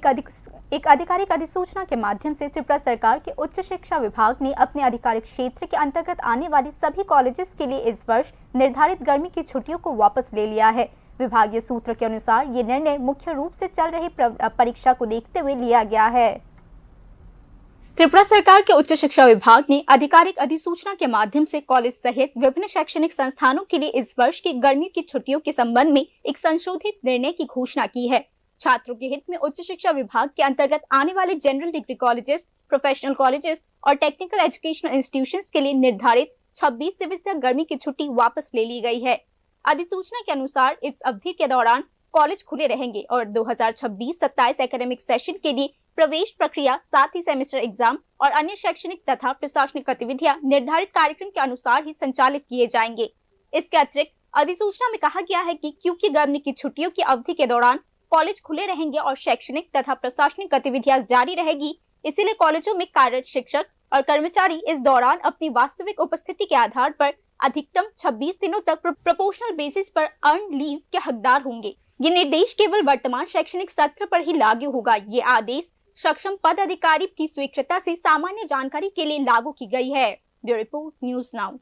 एक आधिकारिक अधिसूचना के माध्यम से त्रिपुरा सरकार के उच्च शिक्षा विभाग ने अपने आधिकारिक क्षेत्र के अंतर्गत आने वाले सभी कॉलेजेस के लिए इस वर्ष निर्धारित गर्मी की छुट्टियों को वापस ले लिया है। विभागीय सूत्र के अनुसार ये निर्णय मुख्य रूप से चल रही परीक्षा को देखते हुए लिया गया है। त्रिपुरा सरकार के उच्च शिक्षा विभाग ने आधिकारिक अधिसूचना के माध्यम से कॉलेज सहित विभिन्न शैक्षणिक संस्थानों के लिए इस वर्ष की गर्मी की छुट्टियों के संबंध में एक संशोधित निर्णय की घोषणा की है। छात्रों के हित में उच्च शिक्षा विभाग के अंतर्गत आने वाले general degree colleges, professional colleges और टेक्निकल एजुकेशनल इंस्टीट्यूशंस के लिए निर्धारित 26 दिवसीय गर्मी की छुट्टी वापस ले ली गई है। अधिसूचना के अनुसार इस अवधि के दौरान कॉलेज खुले रहेंगे और 2026-27 एकेडमिक सेशन के लिए प्रवेश प्रक्रिया, साथ ही सेमेस्टर एग्जाम और अन्य शैक्षणिक तथा प्रशासनिक गतिविधियां निर्धारित कार्यक्रम के अनुसार ही संचालित किए जाएंगे। इसके अतिरिक्त अधिसूचना में कहा गया है कि क्योंकि गर्मी की छुट्टियों की अवधि के दौरान कॉलेज खुले रहेंगे और शैक्षणिक तथा प्रशासनिक गतिविधियां जारी रहेगी, इसीलिए कॉलेजों में कार्यरत शिक्षक और कर्मचारी इस दौरान अपनी वास्तविक उपस्थिति के आधार पर अधिकतम 26 दिनों तक प्रोपोर्शनल बेसिस पर अर्न लीव के हकदार होंगे। ये निर्देश केवल वर्तमान शैक्षणिक सत्र पर ही लागू होगा। ये आदेश सक्षम पद अधिकारी की स्वीकृति से सामान्य जानकारी के लिए लागू की गई है। Bureau report, news now.